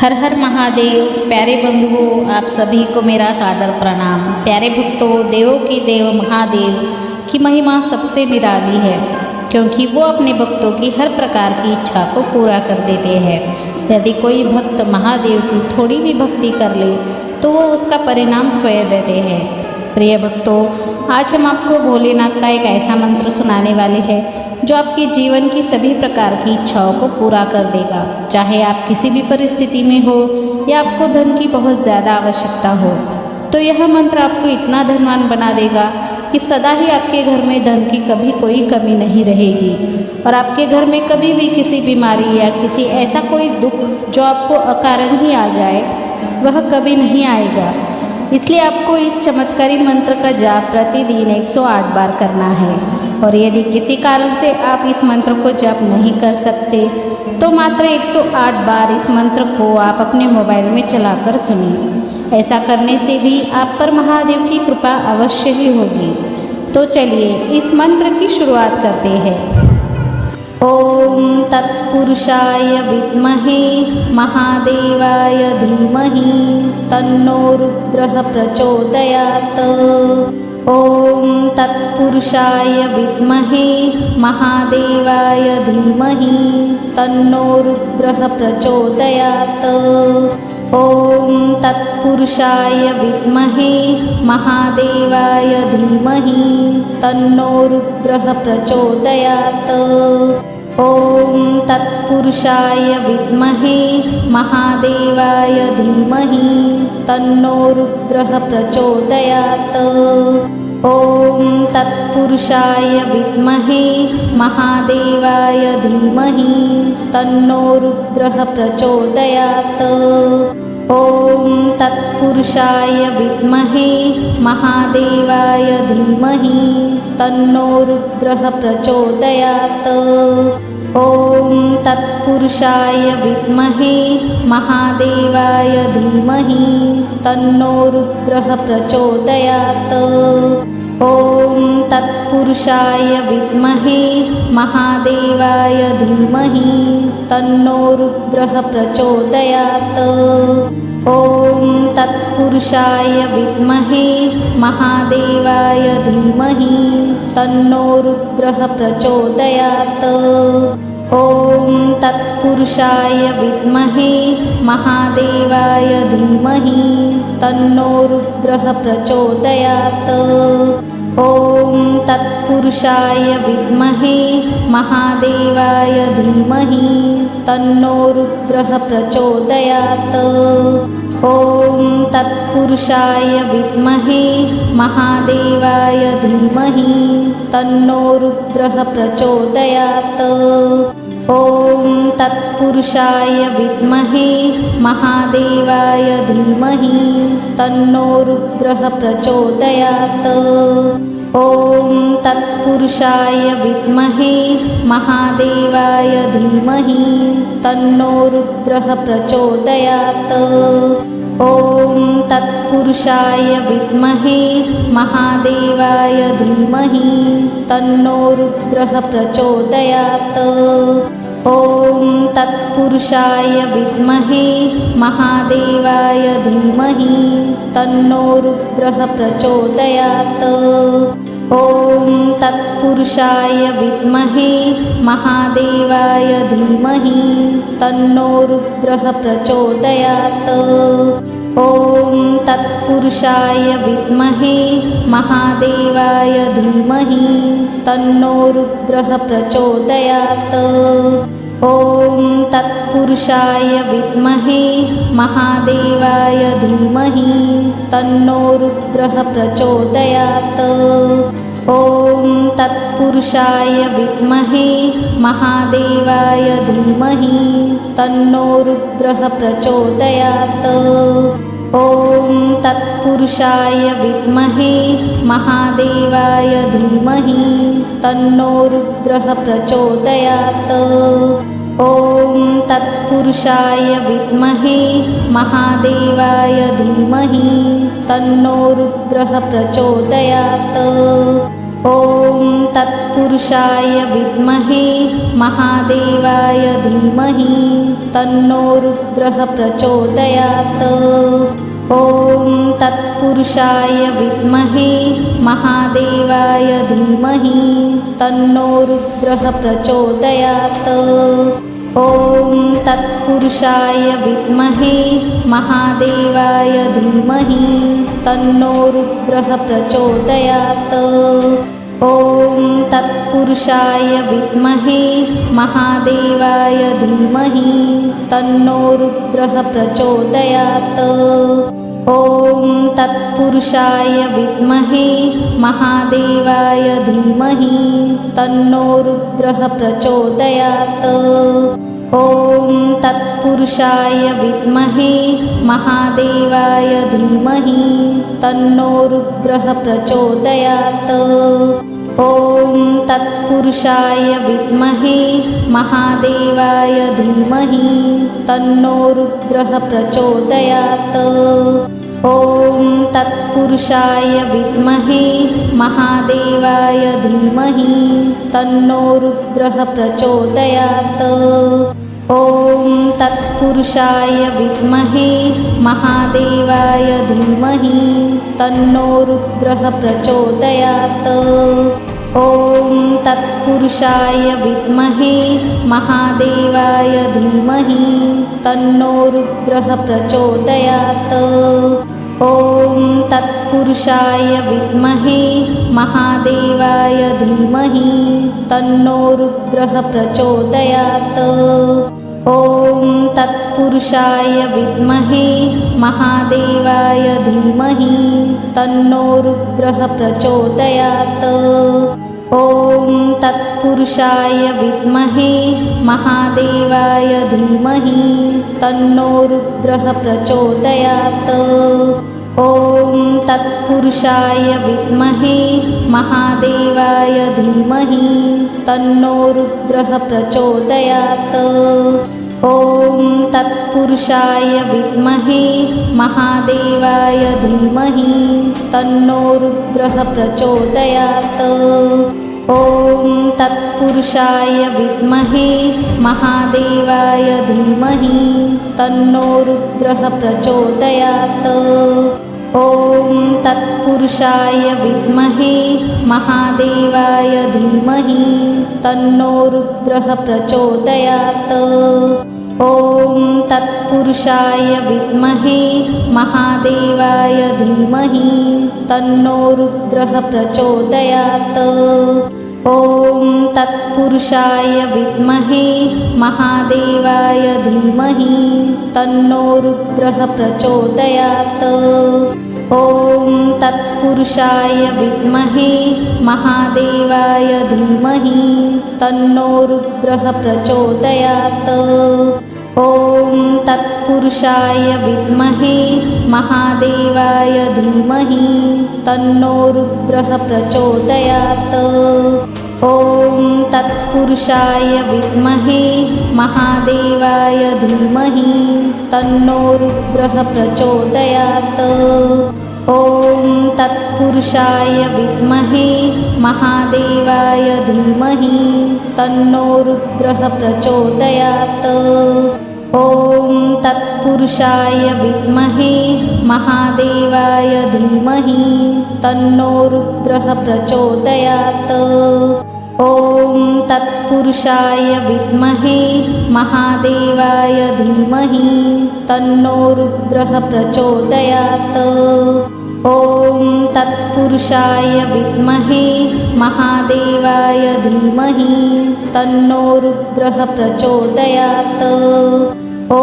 हर हर महादेव। प्यारे बंधुओं, आप सभी को मेरा सादर प्रणाम। प्यारे भक्तों, देवों के देव महादेव की महिमा सबसे निराली है, क्योंकि वो अपने भक्तों की हर प्रकार की इच्छा को पूरा कर देते हैं। यदि कोई भक्त महादेव की थोड़ी भी भक्ति कर ले तो वो उसका परिणाम स्वयं देते हैं। प्रिय भक्तों, आज हम आपको भोलेनाथ का एक ऐसा मंत्र सुनाने वाले हैं जो आपके जीवन की सभी प्रकार की इच्छाओं को पूरा कर देगा। चाहे आप किसी भी परिस्थिति में हो या आपको धन की बहुत ज़्यादा आवश्यकता हो, तो यह मंत्र आपको इतना धनवान बना देगा कि सदा ही आपके घर में धन की कभी कोई कमी नहीं रहेगी और आपके घर में कभी भी किसी बीमारी या किसी ऐसा कोई दुख जो आपको अकारण ही आ जाए, वह कभी नहीं आएगा। इसलिए आपको इस चमत्कारी मंत्र का जाप प्रतिदिन 108 बार करना है। और यदि किसी कारण से आप इस मंत्र को जप नहीं कर सकते तो मात्र 108 बार इस मंत्र को आप अपने मोबाइल में चलाकर सुनिए। ऐसा करने से भी आप पर महादेव की कृपा अवश्य ही होगी। तो चलिए इस मंत्र की शुरुआत करते हैं। ओम तत्पुरुषाय विद्महे महादेवाय धीमहि तन्नो रुद्रः प्रचोदयात्। ओम तत्पुरुषाय विद्महे महादेवाय धीमहि तन्नो रुद्रः प्रचोदयात्। ओम तत्पुरुषाय विद्महे महादेवाय धीमहि तन्नो रुद्रः प्रचोदयात्। ओम तत्पुरुषाय विद्महे महादेवाय धीमहि तन्नो रुद्रः प्रचोदयात्। ओम तत्पुरुषाय विद्महे महादेवाय धीमहि तन्नो रुद्रः प्रचोदयात्। ओम तत्पुरुषाय विद्महे महादेवाय धीमहि तन्नो रुद्रः प्रचोदयात्। ओम तत्पुरुषाय विद्महे महादेवाय धीमहि तन्नो रुद्रः प्रचोदयात्। ओम तत्पुरुषाय विद्महे महादेवाय धीमहि तन्नो रुद्रः प्रचोदयात्। ओम तत्पुरुषाय विद्महे महादेवाय धीमहि तन्नो रुद्रः प्रचोदयात्। ओम तत्पुरुषाय विद्महे महादेवाय धीमहि तन्नो रुद्रः प्रचोदयात्। ओम तत्पुरुषाय विद्महे महादेवाय धीमहि तन्नो रुद्रः प्रचोदयात्। ओम तत्पुरुषाय विद्महे महादेवाय धीमहि तन्नो रुद्रः प्रचोदयात्। ओम तत्पुरुषाय विद्महे महादेवाय धीमहि तन्नो रुद्रः प्रचोदयात्। ओम तत्पुरुषाय विद्महे महादेवाय धीमहि तन्नो रुद्रः प्रचोदयात्। ओम तत्पुरुषाय विद्महे महादेवाय धीमहि तन्नो रुद्रः प्रचोदयात्। ओम तत्पुरुषाय विद्महे महादेवाय धीमहि तन्नो रुद्रः प्रचोदयात्। ओम तत्पुरुषाय विद्महे महादेवाय धीमहि तन्नो रुद्रः प्रचोदयात्। ओम तत्पुरुषाय विद्महे महादेवाय धीमहि तन्नो रुद्रः प्रचोदयात्। ओम तत्पुरुषाय विद्महे महादेवाय धीमहि तन्नो रुद्रः प्रचोदयात्। ओम तत्पुरुषाय विद्महे महादेवाय धीमहि तन्नो रुद्रः प्रचोदयात्। ओम तत्पुरुषाय विद्महे महादेवाय धीमहि तन्नो रुद्रः प्रचोदयात्। ओम तत्पुरुषाय विद्महे महादेवाय धीमहि तन्नो रुद्रः प्रचोदयात्। ॐ तत्पुरुषाय विद्महे महादेवाय धीमहि तन्नो रुद्रः प्रचोदयात्। ॐ तत्पुरुषाय विद्महे महादेवाय धीमहि तन्नो रुद्रः प्रचोदयात्। ॐ तत्पुरुषाय विद्महे महादेवाय धीमहि तन्नो रुद्रः प्रचोदयात्। ॐ तत्पुरुषाय विद्महे महादेवाय धीमहि तन्नो रुद्रः प्रचोदयात्। ॐ तत्पुरुषाय विद्महे महादेवाय धीमहि तन्नो रुद्रः प्रचोदयात्। ॐ तत्पुरुषाय विद्महे महादेवाय धीमहि तन्नो रुद्रः प्रचोदयात्। ॐ तत्पुरुषाय विद्महे महादेवाय धीमहि तन्नो रुद्रः प्रचोदयात्। ॐ तत्पुरुषाय विद्महे महादेवाय धीमहि तन्नो रुद्रः प्रचोदयात्। ॐ तत्पुरुषाय विद्महे महादेवाय धीमहि तन्नो रुद्रः प्रचोदयात्। ॐ तत्पुरुषाय विद्महे महादेवाय धीमहि तन्नो रुद्रः प्रचोदयात्। ॐ तत्पुरुषाय विद्महे महादेवाय धीमहि तन्नो रुद्रः प्रचोदयात्। ॐ तत्पुरुषाय विद्महे महादेवाय धीमहि तन्नो रुद्रः प्रचोदयात्। ॐ तत्पुरुषाय विद्महे महादेवाय धीमहि तन्नो रुद्रः प्रचोदयात्। ॐ तत्पुरुषाय विद्महे महादेवाय धीमहि तन्नो रुद्रः प्रचोदयात्। ॐ तत्पुरुषाय विद्महे महादेवाय धीमहि तन्नो रुद्रः प्रचोदयात्। ॐ तत्पुरुषाय विद्महे महादेवाय धीमहि तन्नो रुद्रः प्रचोदयात्। ॐ तत्पुरुषाय विद्महे महादेवाय धीमहि तन्नो रुद्रः प्रचोदयात्। ॐ तत्पुरुषाय विद्महे महादेवाय धीमहि तन्नो रुद्रः प्रचोदयात्। ॐ तत्पुरुषाय विद्महे महादेवाय धीमहि तन्नो रुद्रः प्रचोदयात्। ॐ तत्पुरुषाय विद्महे महादेवाय धीमहि तन्नो रुद्रः प्रचोदयात्। ॐ तत्पुरुषाय विद्महे महादेवाय धीमहि तन्नो रुद्रः प्रचोदयात्। ॐ तत्पुरुषाय विद्महे महादेवाय धीमहि तन्नो रुद्रः प्रचोदयात्। ॐ तत्पुरुषाय विद्महे महादेवाय धीमहि तन्नो रुद्रः प्रचोदयात्। ॐ तत्पुरुषाय विद्महे महादेवाय धीमहि तन्नो रुद्रः प्रचोदयात्। ॐ तत्पुरुषाय विद्महे महादेवाय धीमहि तन्नो रुद्रः प्रचोदयात्। ॐ तत्पुरुषाय विद्महे महादेवाय धीमहि तन्नो रुद्रः प्रचोदयात्। ॐ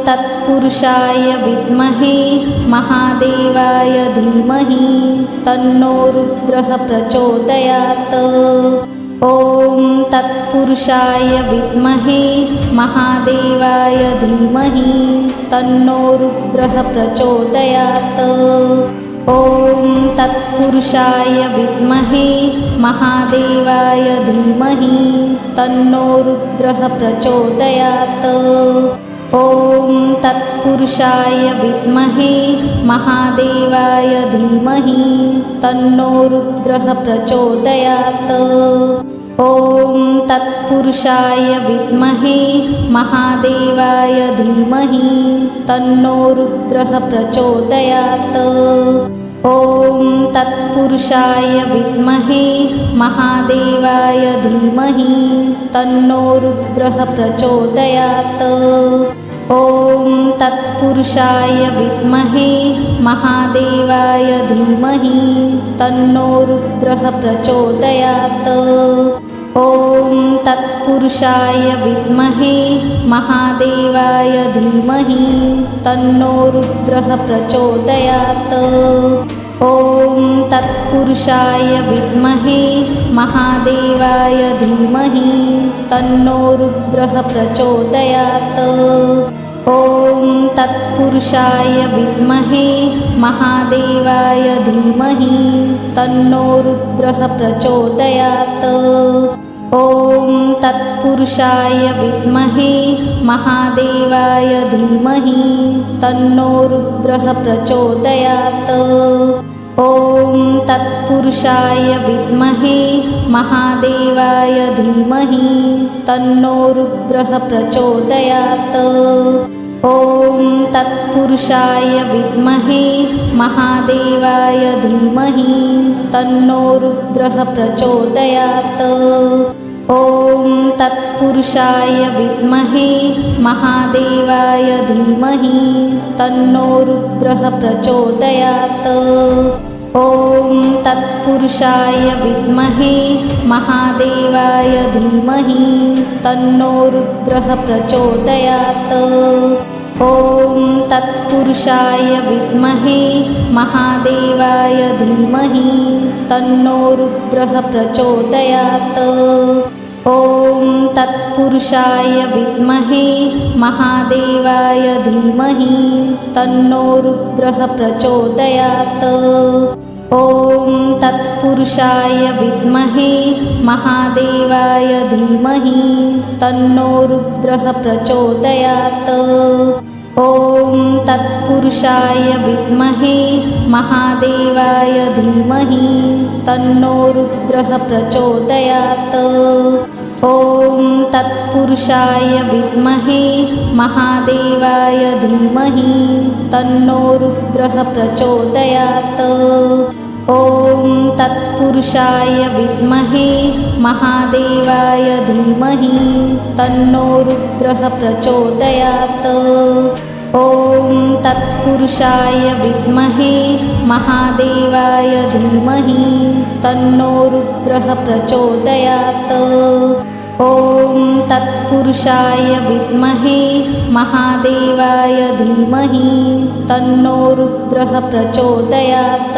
तत्पुरुषाय विद्महे महादेवाय धीमहि तन्नो रुद्रः प्रचोदयात्। ॐ तत्पुरुषाय विद्महे महादेवाय धीमहि तन्नो रुद्रः प्रचोदयात्। ॐ तत्पुरुषाय विद्महे महादेवाय धीमहि तन्नो रुद्रः प्रचोदयात्। ॐ तत्पुरुषाय विद्महे महादेवाय धीमहि तन्नो रुद्रः प्रचोदयात्। ॐ तत्पुरुषाय विद्महे महादेवाय धीमहि तन्नो रुद्रः प्रचोदयात्। ॐ तत्पुरुषाय विद्महे महादेवाय धीमहि तन्नो रुद्रः प्रचोदयात्। ॐ तत्पुरुषाय विद्महे महादेवाय धीमहि तन्नो रुद्रः प्रचोदयात्। ॐ तत्पुरुषाय विद्महे महादेवाय धीमहि तन्नो रुद्रः प्रचोदयात्। ॐ तत्पुरुषाय विद्महे महादेवाय धीमहि तन्नो रुद्रः प्रचोदयात्। ॐ तत्पुरुषाय विद्महे महादेवाय धीमहि तन्नो रुद्रः प्रचोदयात्। ॐ तत्पुरुषाय विद्महे महादेवाय धीमहि तन्नो रुद्रः प्रचोदयात्। ॐ तत्पुरुषाय विद्महे महादेवाय धीमहि तन्नो रुद्रः प्रचोदयात्। ॐ तत्पुरुषाय विद्महे महादेवाय धीमहि तन्नो रुद्रः प्रचोदयात्। ॐ तत्पुरुषाय विद्महे महादेवाय धीमहि तन्नो रुद्रः प्रचोदयात्। ॐ तत्पुरुषाय विद्महे महादेवाय धीमहि तन्नो रुद्रः प्रचोदयात्। ॐ तत्पुरुषाय विद्महे महादेवाय धीमहि तन्नो रुद्रः प्रचोदयात्। ॐ तत्पुरुषाय विद्महे महादेवाय धीमहि तन्नो रुद्रः प्रचोदयात्। ॐ तत्पुरुषाय विद्महे महादेवाय धीमहि तन्नो रुद्रः प्रचोदयात्। ॐ तत्पुरुषाय विद्महे महादेवाय धीमहि तन्नो रुद्रः प्रचोदयात्। ॐ तत्पुरुषाय विद्महे महादेवाय धीमहि तन्नो रुद्रः प्रचोदयात्। ॐ तत्पुरुषाय विद्महे महादेवाय धीमहि तन्नो रुद्रः प्रचोदयात्। ॐ तत्पुरुषाय विद्महे महादेवाय धीमहि तन्नो रुद्रः प्रचोदयात्। ॐ तत्पुरुषाय विद्महे महादेवाय धीमहि तन्नो रुद्रः प्रचोदयात्।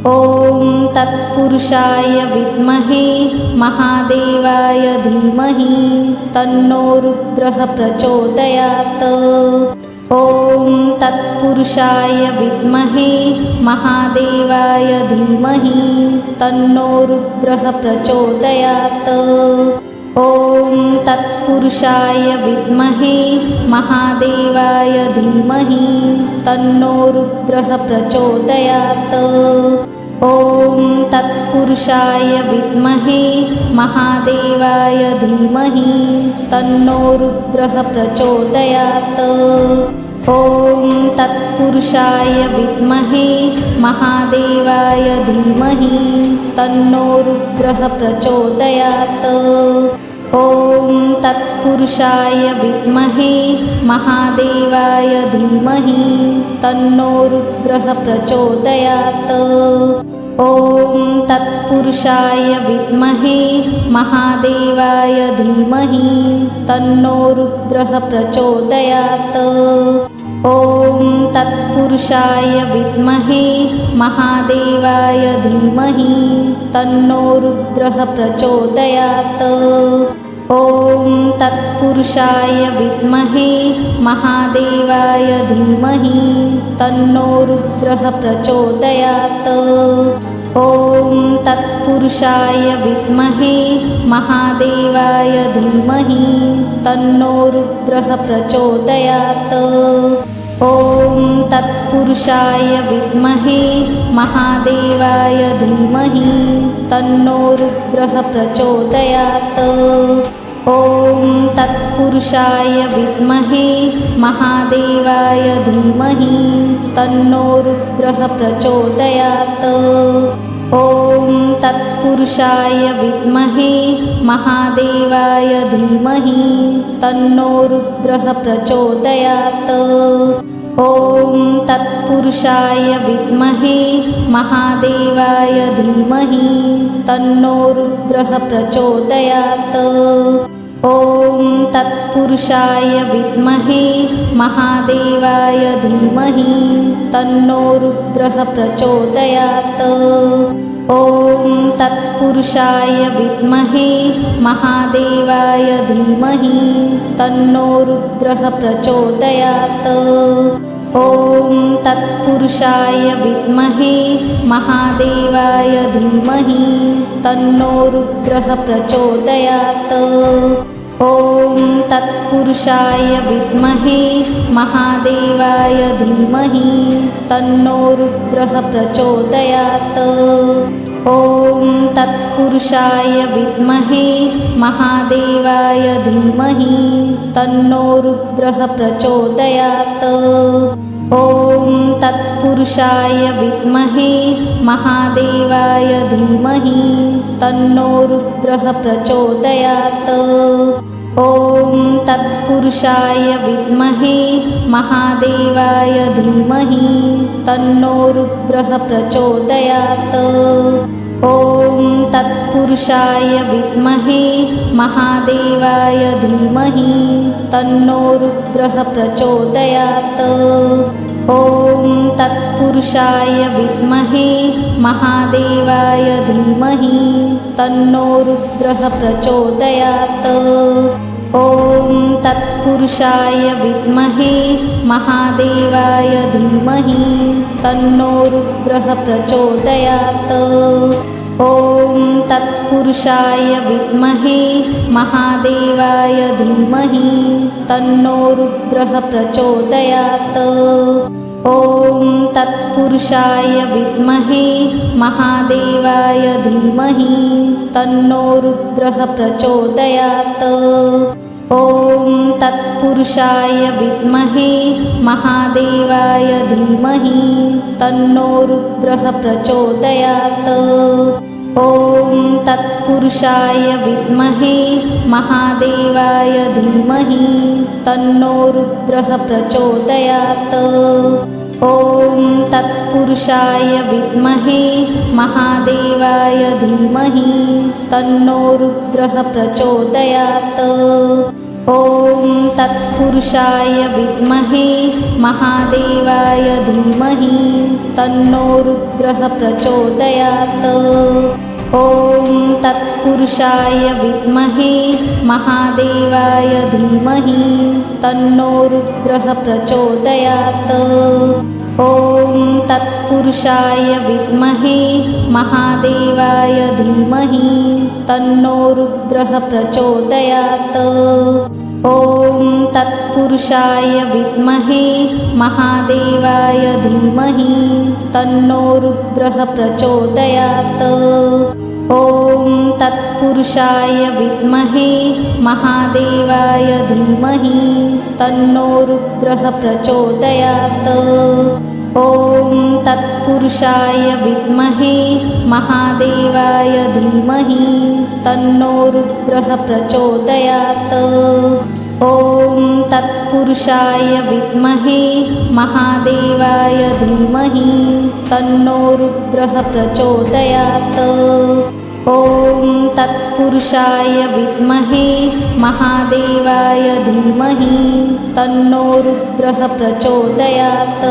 ॐ तत्पुरुषाय विद्महे महादेवाय धीमहि तन्नो रुद्रः प्रचोदयात्। ॐ तत्पुरुषाय विद्महे महादेवाय धीमहि तन्नो रुद्रः प्रचोदयात्। ॐ तत्पुरुषाय विद्महे महादेवाय धीमहि तन्नो रुद्रः प्रचोदयात्। ॐ तत्पुरुषाय विद्महे महादेवाय धीमहि तन्नो रुद्रः प्रचोदयात्। ॐ तत्पुरुषाय विद्महे महादेवाय धीमहि तन्नो रुद्रः प्रचोदयात्। ॐ तत्पुरुषाय विद्महे महादेवाय धीमहि तन्नो रुद्रः प्रचोदयात्। ॐ तत्पुरुषाय विद्महे महादेवाय धीमहि तन्नो रुद्रः प्रचोदयात्। ॐ तत्पुरुषाय विद्महे महादेवाय धीमहि तन्नो रुद्रः प्रचोदयात्। ॐ तत्पुरुषाय विद्महे महादेवाय धीमहि तन्नो रुद्रः प्रचोदयात्। ॐ तत्पुरुषाय विद्महे महादेवाय धीमहि तन्नो रुद्रः प्रचोदयात्। ॐ तत्पुरुषाय विद्महे महादेवाय धीमहि तन्नो रुद्रः प्रचोदयात्। ॐ तत्पुरुषाय विद्महे महादेवाय धीमहि तन्नो रुद्रः प्रचोदयात्। ॐ तत्पुरुषाय विद्महे महादेवाय धीमहि तन्नो रुद्रः प्रचोदयात्। ॐ तत्पुरुषाय विद्महे महादेवाय धीमहि तन्नो रुद्रः प्रचोदयात्। ॐ तत्पुरुषाय विद्महे महादेवाय धीमहि तन्नो रुद्रः प्रचोदयात्। ॐ तत्पुरुषाय विद्महे महादेवाय धीमहि तन्नो रुद्रः प्रचोदयात्। ॐ तत्पुरुषाय विद्महे महादेवाय धीमहि तन्नो रुद्रः प्रचोदयात्। ॐ तत्पुरुषाय विद्महे महादेवाय धीमहि तन्नो रुद्रः प्रचोदयात्। ॐ तत्पुरुषाय विद्महे महादेवाय धीमहि तन्नो रुद्रः प्रचोदयात्। ॐ तत्पुरुषाय विद्महे महादेवाय धीमहि तन्नो रुद्रः प्रचोदयात्। ॐ तत्पुरुषाय विद्महे महादेवाय धीमहि तन्नो रुद्रः प्रचोदयात्। ॐ तत्पुरुषाय विद्महे महादेवाय धीमहि तन्नो रुद्रः प्रचोदयात्। ॐ तत्पुरुषाय विद्महे महादेवाय धीमहि तन्नो रुद्रः प्रचोदयात्। ॐ तत्पुरुषाय विद्महे महादेवाय धीमहि तन्नो रुद्रः प्रचोदयात्। ॐ तत्पुरुषाय विद्महे महादेवाय धीमहि तन्नो रुद्रः प्रचोदयात्। ॐ तत्पुरुषाय विद्महे महादेवाय धीमहि तन्नो रुद्रः प्रचोदयात्। ॐ तत्पुरुषाय विद्महे महादेवाय धीमहि तन्नो रुद्रः प्रचोदयात्। ॐ तत्पुरुषाय विद्महे महादेवाय धीमहि तन्नो रुद्रः प्रचोदयात्। ॐ तत्पुरुषाय विद्महे महादेवाय धीमहि तन्नो रुद्रः प्रचोदयात्। ॐ तत्पुरुषाय विद्महे महादेवाय धीमहि तन्नो रुद्रः प्रचोदयात्। ॐ तत्पुरुषाय विद्महे महादेवाय धीमहि तन्नो रुद्रः प्रचोदयात्। ॐ तत्पुरुषाय विद्महे महादेवाय धीमहि तन्नो रुद्रः प्रचोदयात्। ॐ तत्पुरुषाय विद्महे महादेवाय धीमहि तन्नो रुद्रः प्रचोदयात्। ॐ तत्पुरुषाय विद्महे महादेवाय धीमहि तन्नो रुद्रः प्रचोदयात्। ॐ तत्पुरुषाय विद्महे महादेवाय धीमहि तन्नो रुद्रः प्रचोदयात्। ॐ तत्पुरुषाय विद्महे महादेवाय धीमहि तन्नो रुद्रः प्रचोदयात्। ॐ तत्पुरुषाय विद्महे महादेवाय धीमहि तन्नो रुद्रः प्रचोदयात्।